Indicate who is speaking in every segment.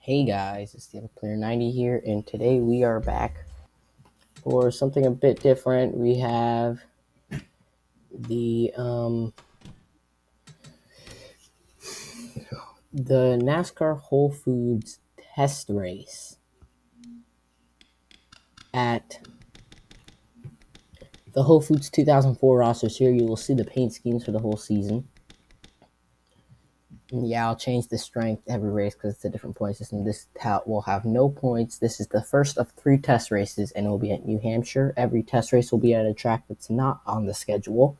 Speaker 1: Hey guys, it's the Player 90 here, and today we are back for something a bit different. We have the NASCAR Whole Foods test race at the Whole Foods 2004 rosters. Here you will see the paint schemes for the whole season. And yeah, I'll change the strength every race because it's a different point system. This tout will have no points. This is the first of 3 test races, and it will be at New Hampshire. Every test race will be at a track that's not on the schedule.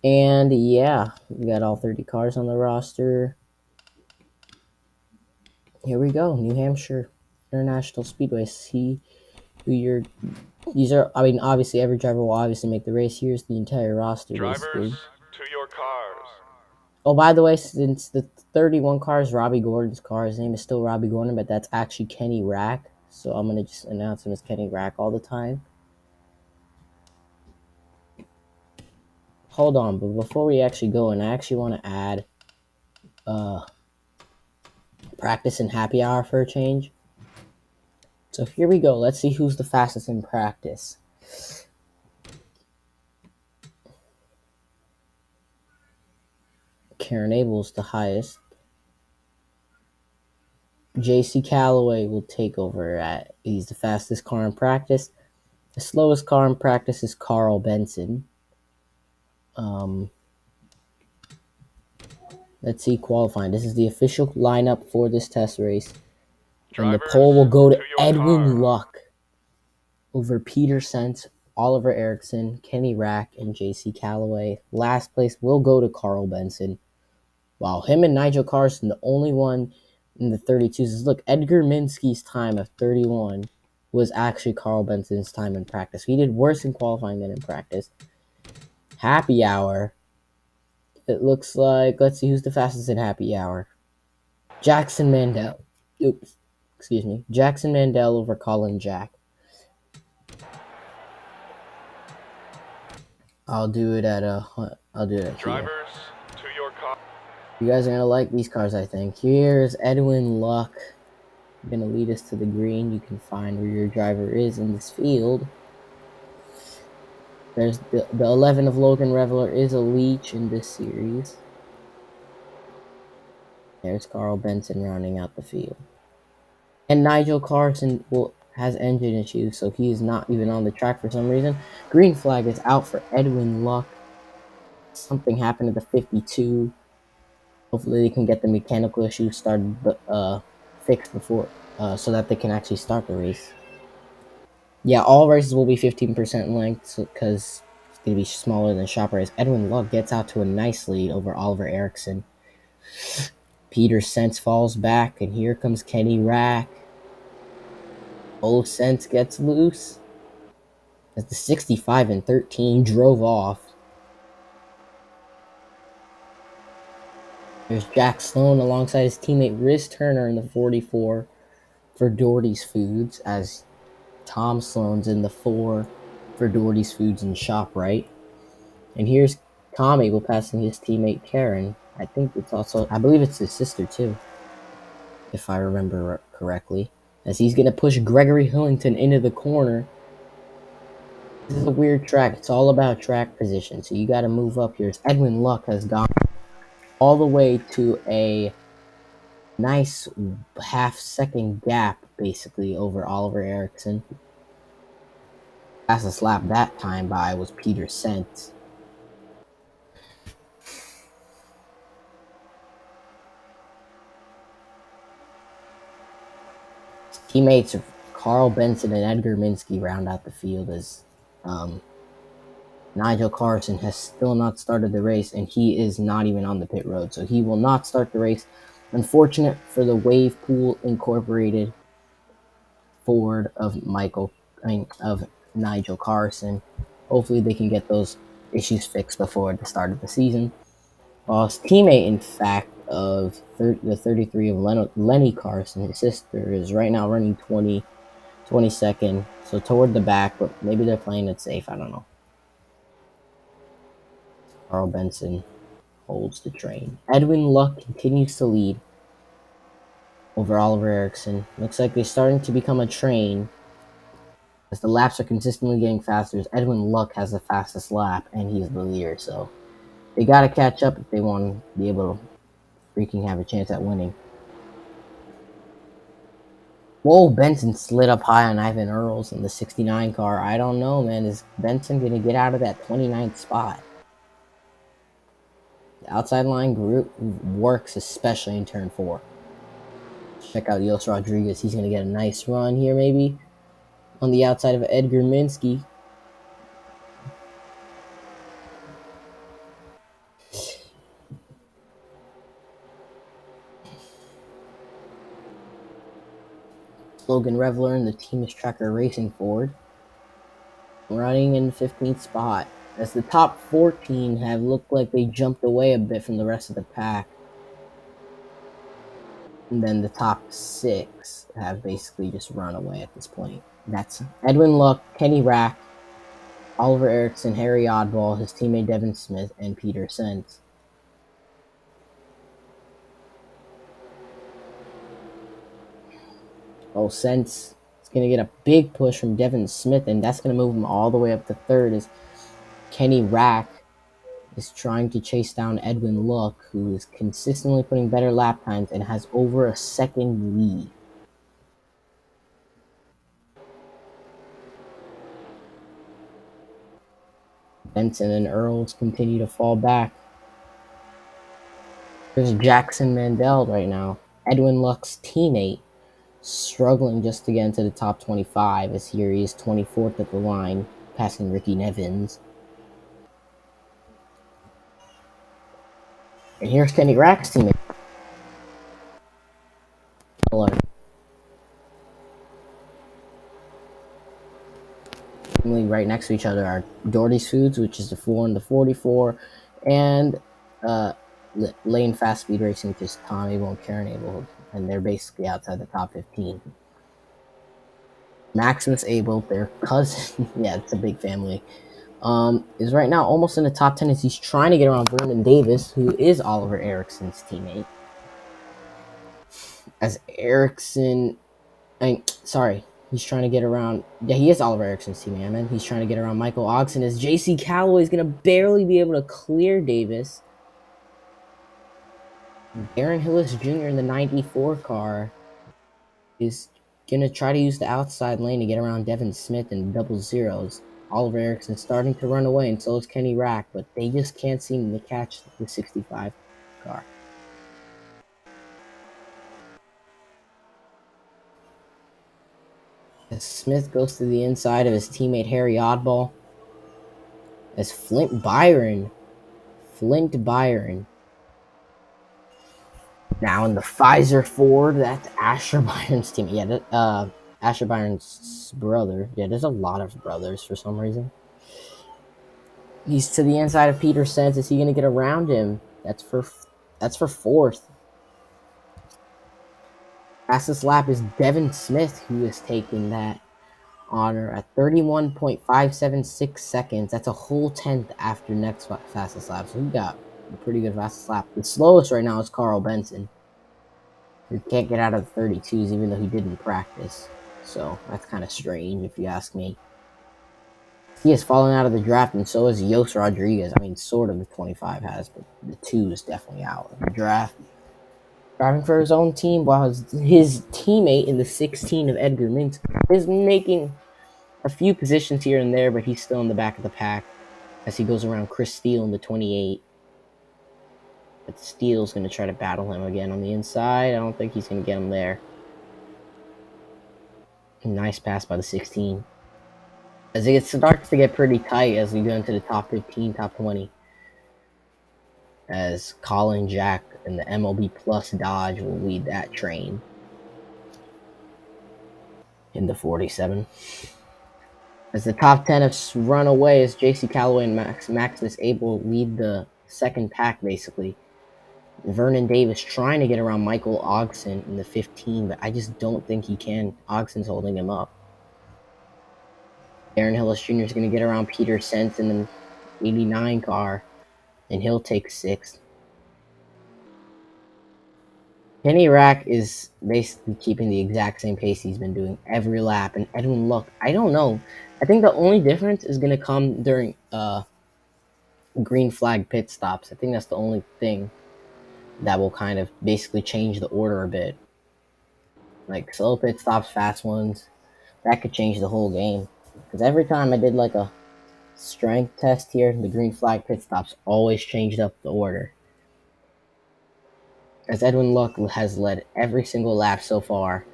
Speaker 1: And yeah, we got all 30 cars on the roster. Here we go, New Hampshire International Speedway. See who you're. These are. I mean, obviously, every driver will obviously make the race. Here's the entire roster, basically.
Speaker 2: Drivers, to your cars.
Speaker 1: Oh, by the way, since the 31 car is Robbie Gordon's car, his name is still Robbie Gordon, but that's actually Kenny Rack. So I'm gonna just announce him as Kenny Rack all the time. Hold on, but before we actually go, and I actually want to add practice and happy hour for a change. So here we go. Let's see who's the fastest in practice. Karen Abel's the highest. JC Calloway will take over he's the fastest car in practice. The slowest car in practice is Carl Benson. Let's see qualifying. This is the official lineup for this test race. And the pole will go to Edwin Luck over Peter Sentz, Oliver Erickson, Kenny Rack, and JC Calloway. Last place will go to Carl Benson. While him and Nigel Carson, the only one in the 32s. Look, Edgar Minsky's time of 31 was actually Carl Benson's time in practice. He did worse in qualifying than in practice. Happy hour. It looks like, let's see who's the fastest in happy hour. Jackson Mandel. Jackson Mandel over Colin Jack. I'll do it at
Speaker 2: Drivers, to your car.
Speaker 1: You guys are gonna like these cars, I think. Here's Edwin Luck. Gonna lead us to the green. You can find where your driver is in this field. There's the 11 of Logan Reveler is a leech in this series. There's Carl Benson rounding out the field. And Nigel Carson has engine issues, so he is not even on the track for some reason. Green flag is out for Edwin Luck. Something happened at the 52. Hopefully they can get the mechanical issues fixed before, so that they can actually start the race. Yeah, all races will be 15% length because it's going to be smaller than shop race. Edwin Luck gets out to a nice lead over Oliver Erickson. Peter Sentz falls back, and here comes Kenny Rack. Sentz gets loose as the 65 and 13 drove off. There's Jack Sloan alongside his teammate Riz Turner in the 44 for Doherty's Foods, as Tom Sloan's in the 4 for Doherty's Foods and ShopRite. And here's Tom Abel passing his teammate Karen. I believe it's his sister too, if I remember correctly, as he's going to push Gregory Hillington into the corner. This is a weird track. It's all about track position, so you got to move up here. Edwin Luck has gone all the way to a nice half-second gap, basically, over Oliver Erickson. Fastest lap that time by was Peter Sentz. Teammates of Carl Benson and Edgar Minsky round out the field as Nigel Carson has still not started the race, and he is not even on the pit road, so he will not start the race. Unfortunate for the Wave Pool Incorporated Ford of Nigel Carson. Hopefully they can get those issues fixed before the start of the season. While his teammate, in fact, of the 33 of Lenny Carson, his sister, is right now running 22nd, so toward the back, but maybe they're playing it safe, I don't know. Carl Benson holds the train. Edwin Luck continues to lead. over Oliver Ericsson. Looks like they're starting to become a train as the laps are consistently getting faster. As Edwin Luck has the fastest lap, and he's the leader, so they got to catch up if they want to be able to freaking have a chance at winning. Whoa, Benson slid up high on Ivan Earls in the 69 car. I don't know, man. Is Benson going to get out of that 29th spot? The outside line group works, especially in turn 4. Check out Yos Rodriguez. He's going to get a nice run here, maybe, on the outside of Edgar Minsky. Logan Revler and the Team is Tracker Racing Ford, running in 15th spot. As the top 14 have looked like they jumped away a bit from the rest of the pack. And then the top 6 have basically just run away at this point. That's Edwin Luck, Kenny Rack, Oliver Ericsson, Harry Oddball, his teammate Devin Smith, and Peter Sens. Oh, Sens is going to get a big push from Devin Smith, and that's going to move him all the way up to 3rd as Kenny Rack is trying to chase down Edwin Luck, who is consistently putting better lap times and has over a second lead. Benson and Earls continue to fall back. There's Jackson Mandel right now, Edwin Luck's teammate, struggling just to get into the top 25 as here he is 24th at the line, passing Ricky Nevins. And here's Kenny Rack's teammate. Right next to each other are Doherty's Foods, which is the 4 and the 44, and Lane Fast Speed Racing, which is Tom Abel and Karen Abel, and they're basically outside the top 15. Maximus Abel, their cousin, yeah, it's a big family, is right now almost in the top 10 as he's trying to get around Vernon Davis, who is Oliver Ericsson's teammate. As Ericsson, he's trying to get around. Yeah, he is Oliver Ericsson's teammate, man. He's trying to get around Michael Ogson as JC Calloway is going to barely be able to clear Davis. Darren Hillis Jr. in the 94 car is going to try to use the outside lane to get around Devin Smith in double zeros. Oliver Ericsson starting to run away, and so is Kenny Rack, but they just can't seem to catch the 65 car. As Smith goes to the inside of his teammate Harry Oddball, as Flint Byron now in the Pfizer Ford, that's Asher Byron's team. Yeah, Asher Byron's brother. Yeah, there's a lot of brothers for some reason. He's to the inside of Peter Sens. Is he going to get around him? That's for 4th. Fastest lap is Devin Smith, who is taking that honor at 31.576 seconds. That's a whole 10th after next fastest lap. So he got a pretty good fastest lap. The slowest right now is Carl Benson, who can't get out of the 32s even though he didn't practice. So that's kind of strange if you ask me. He has fallen out of the draft, and so has Yos Rodriguez. I mean, sort of the 25 has, but the 2 is definitely out of the draft. Driving for his own team, while his teammate in the 16 of Edgar Minsky is making a few positions here and there, but he's still in the back of the pack as he goes around Chris Steele in the 28. But Steele's going to try to battle him again on the inside. I don't think he's going to get him there. Nice pass by the 16. As it starts to get pretty tight as we go into the top 15, top 20. As Colin Jack and the MLB Plus Dodge will lead that train in the 47. As the top 10 have run away, as JC Calloway and Maximus Abel lead the second pack, basically. Vernon Davis trying to get around Michael Ogson in the 15, but I just don't think he can. Ogson's holding him up. Darren Hillis Jr. is going to get around Peter Sens in the 89 car, and he'll take 6th. Kenny Rack is basically keeping the exact same pace he's been doing every lap, and Edwin Luck, I don't know. I think the only difference is going to come during green flag pit stops. I think that's the only thing that will kind of basically change the order a bit. Like slow pit stops, fast ones, that could change the whole game. Because every time I did like a strength test here, the green flag pit stops always changed up the order. As Edwin Luck has led every single lap so far,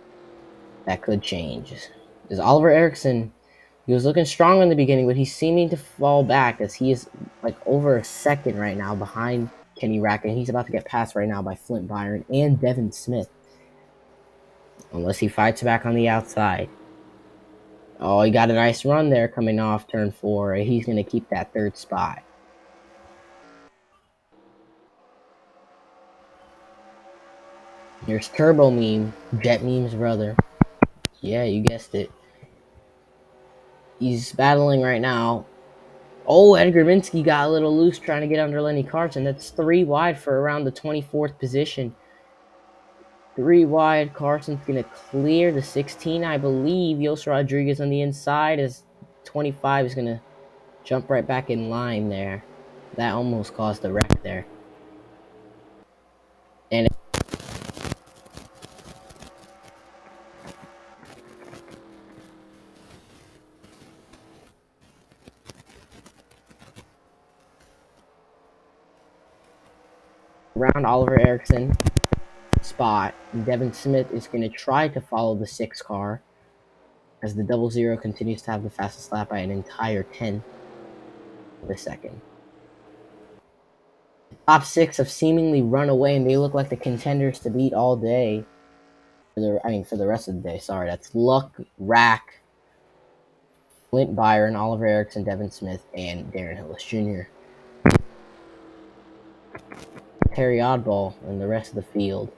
Speaker 1: that could change. As Oliver Ericsson, he was looking strong in the beginning, but he's seeming to fall back as he is like over a second right now behind Kenny Rack, and he's about to get passed right now by Flint Byron and Devin Smith. Unless he fights back on the outside. Oh, he got a nice run there coming off turn 4. He's going to keep that third spot. Here's Turbo Meme, Jet Meme's brother. Yeah, you guessed it. He's battling right now. Oh, Edgar Vinsky got a little loose trying to get under Lenny Carson. That's 3 wide for around the 24th position. 3 wide. Carson's going to clear the 16, I believe. Yos Rodriguez on the inside as 25 is going to jump right back in line there. That almost caused a wreck there. And around Oliver Ericsson spot, Devin Smith is going to try to follow the 6 car as the 00 continues to have the fastest lap by an entire 10th of a second. The top 6 have seemingly run away, and they look like the contenders to beat all day. For the rest of the day. Sorry, that's Luck, Rack, Flint Byron, Oliver Ericsson, Devin Smith, and Darren Hillis Jr. Terry Oddball and the rest of the field.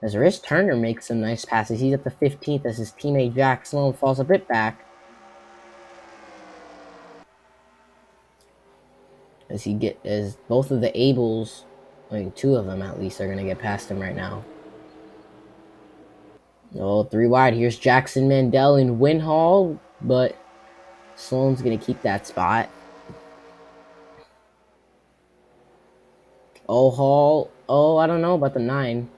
Speaker 1: As Rich Turner makes some nice passes, he's at the 15th as his teammate Jack Sloan falls a bit back. As both of the Ables, I mean 2 of them at least, are going to get past him right now. Oh, 3 wide. Here's Jackson Mandel and Winhall, but Sloan's going to keep that spot. Oh, Hall. Oh, I don't know about the 9.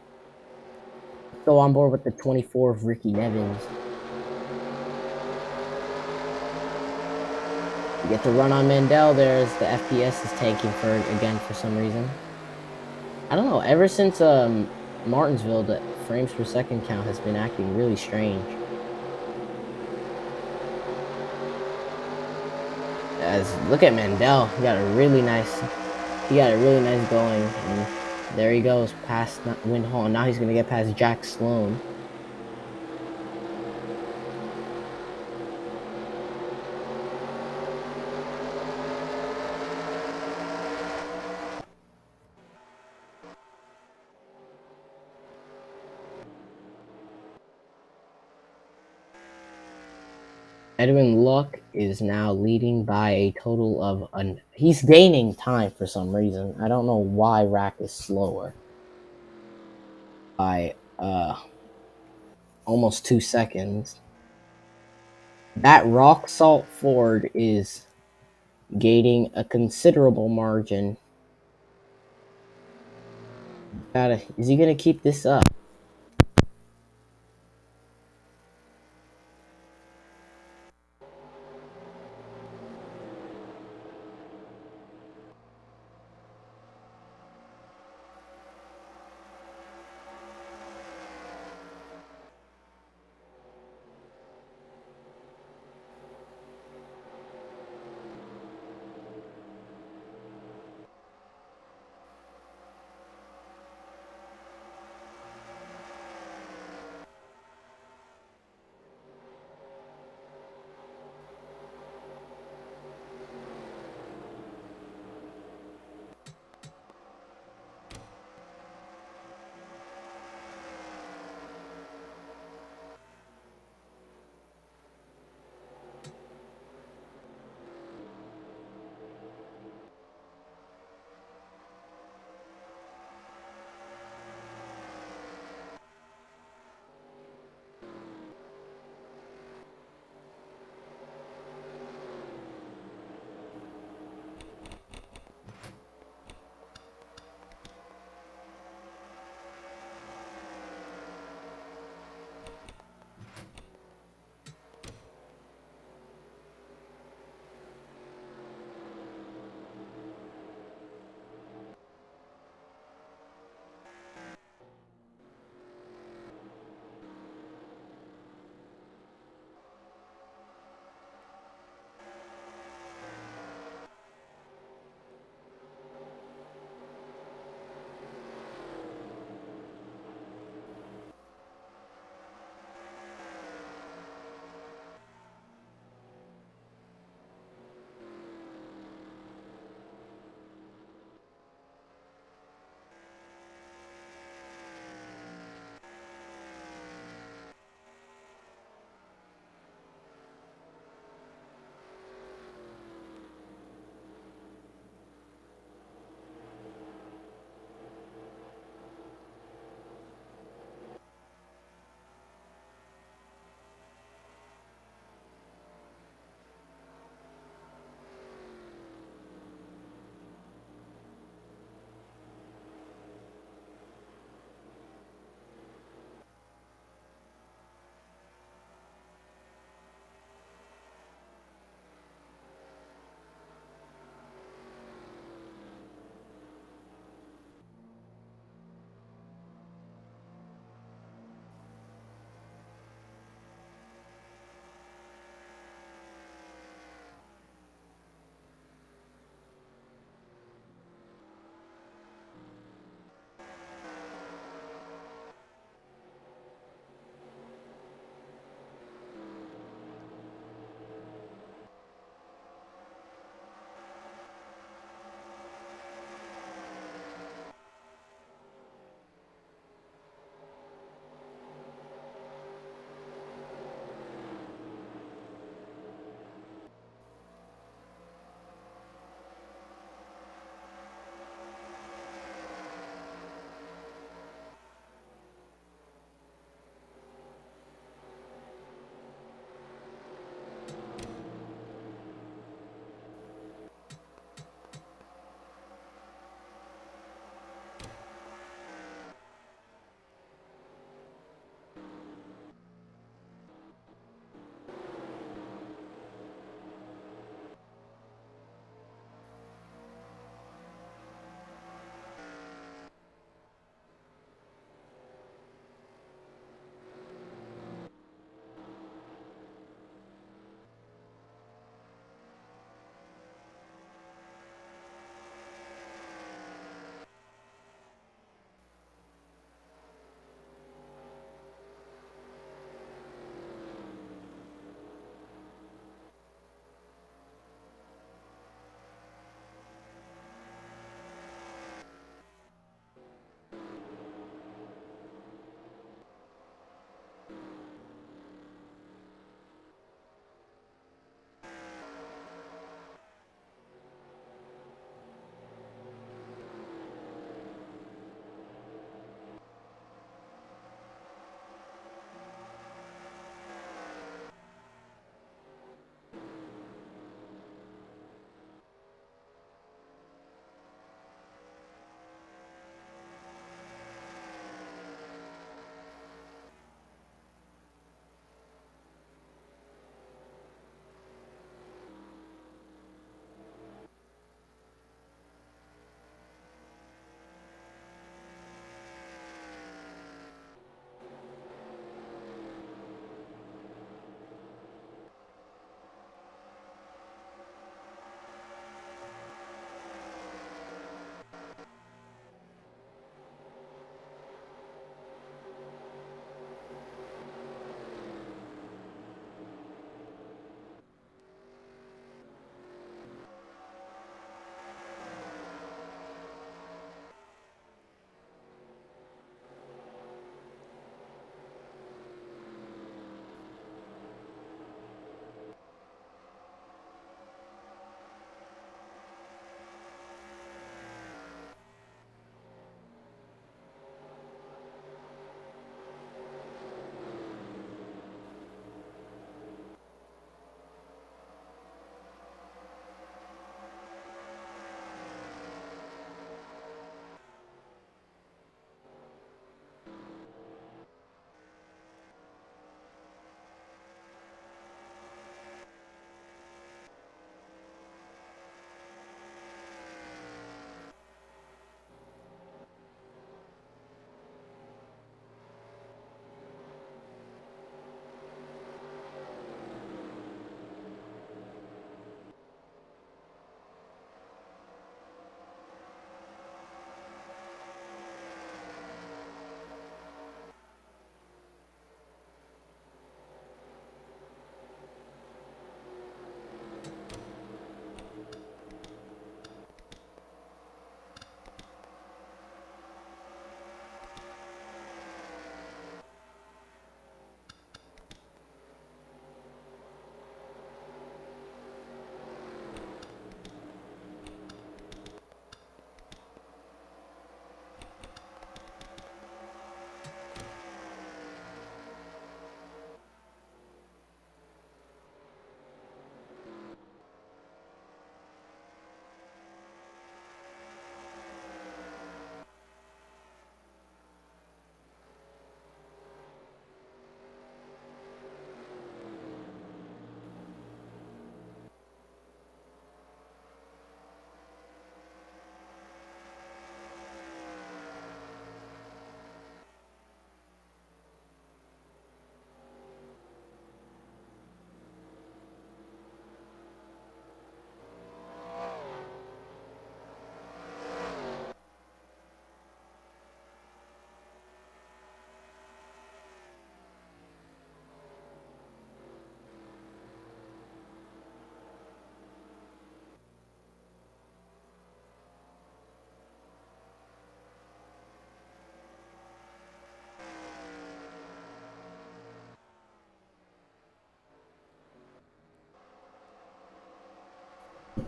Speaker 1: Let's go on board with the 24 of Ricky Nevins. You get to run on Mandel there as the FPS is tanking for some reason. I don't know. Ever since Martinsville, the frames per second count has been acting really strange. As look at Mandel, he got a really nice going, and there he goes past Winhall. Now he's gonna get past Jack Sloan. Edwin Luck is now leading by a total of he's gaining time for some reason. I don't know why Rack is slower by almost 2 seconds. That rock salt Ford is gaining a considerable margin. Is he gonna keep this up?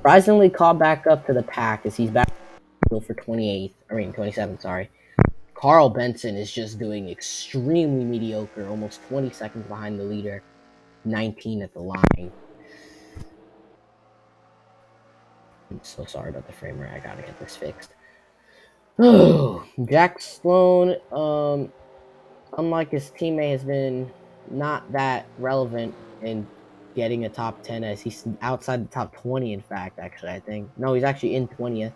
Speaker 1: Surprisingly caught back up to the pack as he's back for 27th, sorry. Carl Benson is just doing extremely mediocre, almost 20 seconds behind the leader, 19 at the line. I'm so sorry about the frame rate. I gotta get this fixed. Jack Sloan, unlike his teammate, has been not that relevant in getting a top 10 as he's outside the top 20, in fact, actually, I think. No, he's actually in 20th.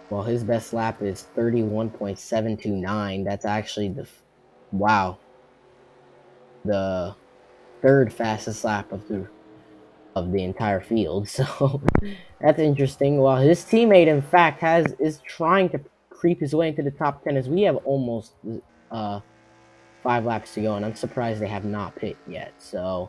Speaker 1: Well, his best lap is 31.729. That's actually the third fastest lap of the entire field. So that's interesting. While his teammate, in fact, is trying to creep his way into the top 10 as we have almost 5 laps to go, and I'm surprised they have not pit yet. So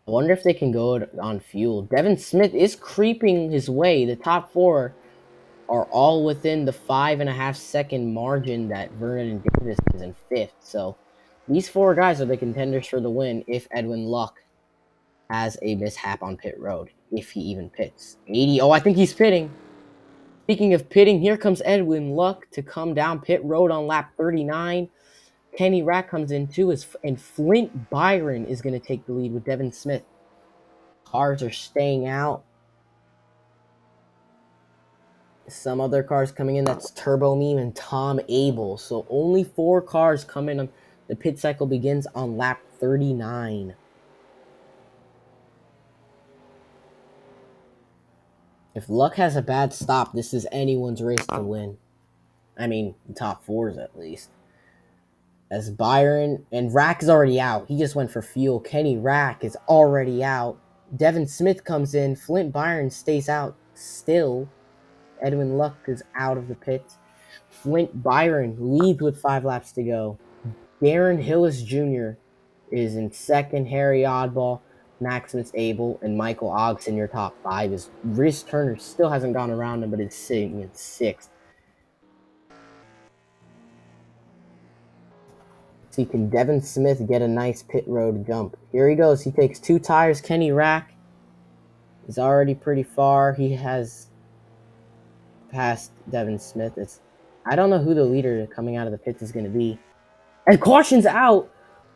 Speaker 1: I wonder if they can go on fuel. Devin Smith is creeping his way. The top 4 are all within the 5.5-second margin that Vernon Davis is in 5th. So these 4 guys are the contenders for the win if Edwin Luck has a mishap on pit road, if he even pits. 80. Oh, I think he's pitting. Speaking of pitting, here comes Edwin Luck to come down pit road on lap 39. Kenny Rack comes in too, and Flint Byron is going to take the lead with Devin Smith. Cars are staying out. Some other cars coming in. That's Turbo Meme and Tom Abel. So only 4 cars come in. The pit cycle begins on lap 39. If Luck has a bad stop, this is anyone's race to win. I mean, the top 4s at least. As Byron and Rack is already out. He just went for fuel. Kenny Rack is already out. Devin Smith comes in. Flint Byron stays out still. Edwin Luck is out of the pits. Flint Byron leads with 5 laps to go. Darren Hillis Jr. is in 2nd. Harry Oddball, Maximus Abel, and Michael Ogson, your top 5. Is Rhys Turner still hasn't gone around him, but is sitting in 6th. See, can Devin Smith get a nice pit road jump? Here he goes. He takes 2 tires. Kenny Rack is already pretty far. He has passed Devin Smith. I don't know who the leader coming out of the pits is going to be. And caution's out.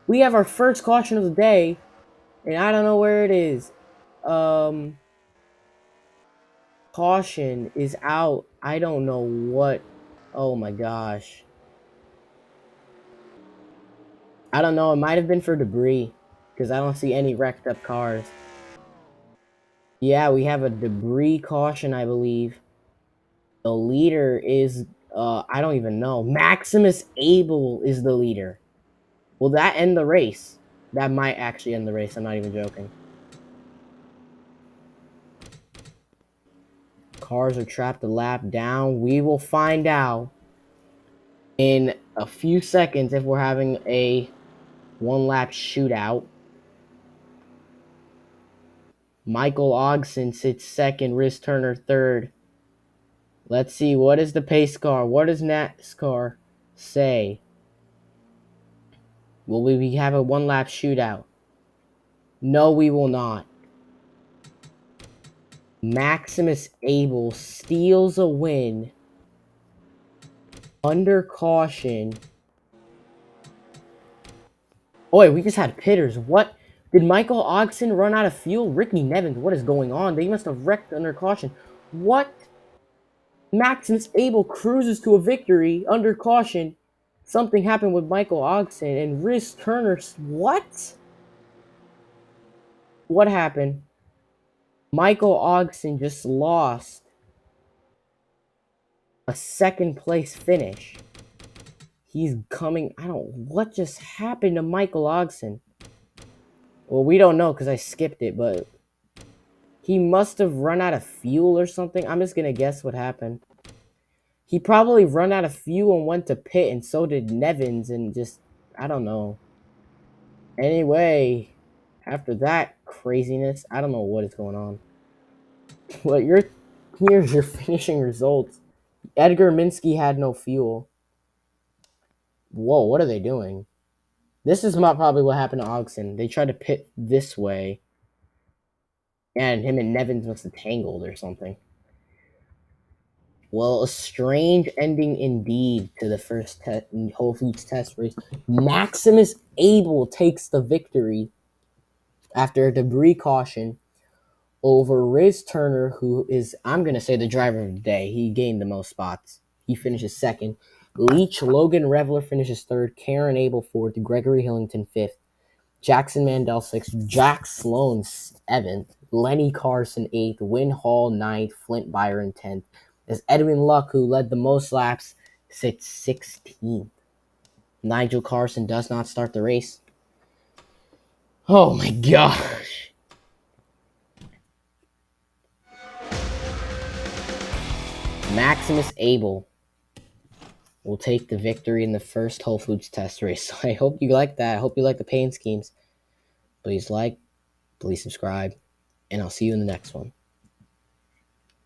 Speaker 1: We have our first caution of the day, and I don't know where it is. Caution is out. I don't know what. Oh my gosh. I don't know. It might have been for debris because I don't see any wrecked up cars. Yeah, we have a debris caution, I believe. The leader is, I don't even know. Maximus Abel is the leader. Will that end the race? That might actually end the race. I'm not even joking. Cars are trapped a lap down. We will find out in a few seconds if we're having a 1-lap shootout. Michael Ogson sits 2nd. Rhys Turner 3rd. Let's see. What is the pace car? What does NASCAR say? Will we have a 1-lap shootout? No, we will not. Maximus Abel steals a win under caution. Oh, wait, we just had pitters. What? Did Michael Ogson run out of fuel? Ricky Nevins, what is going on? They must have wrecked under caution. What? Maximus Abel cruises to a victory under caution. Something happened with Michael Ogson and Rhys Turner. What? What happened? Michael Ogson just lost a 2nd place finish. He's coming. What just happened to Michael Ogson? Well, we don't know because I skipped it, but he must have run out of fuel or something. I'm just going to guess what happened. He probably run out of fuel and went to pit, and so did Nevins, and just, I don't know. Anyway, after that craziness, I don't know what is going on. Well, here's your finishing results. Edgar Minsky had no fuel. Whoa, what are they doing? This is probably what happened to Ogson. They tried to pit this way, and him and Nevins must have tangled or something. Well, a strange ending indeed to the first Whole Foods test race. Maximus Abel takes the victory after a debris caution over Riz Turner, who is, I'm going to say, the driver of the day. He gained the most spots. He finishes second. Leach Logan Reveler finishes third. Karen Abel fourth. Gregory Hillington fifth. Jackson Mandel sixth. Jack Sloan seventh. Lenny Carson eighth. Win Hall ninth. Flint Byron 10th. As Edwin Luck, who led the most laps, sits 16th. Nigel Carson does not start the race. Oh my gosh. Maximus Abel will take the victory in the first Whole Foods test race. So I hope you like that. I hope you like the paint schemes. Please like, please subscribe, and I'll see you in the next one.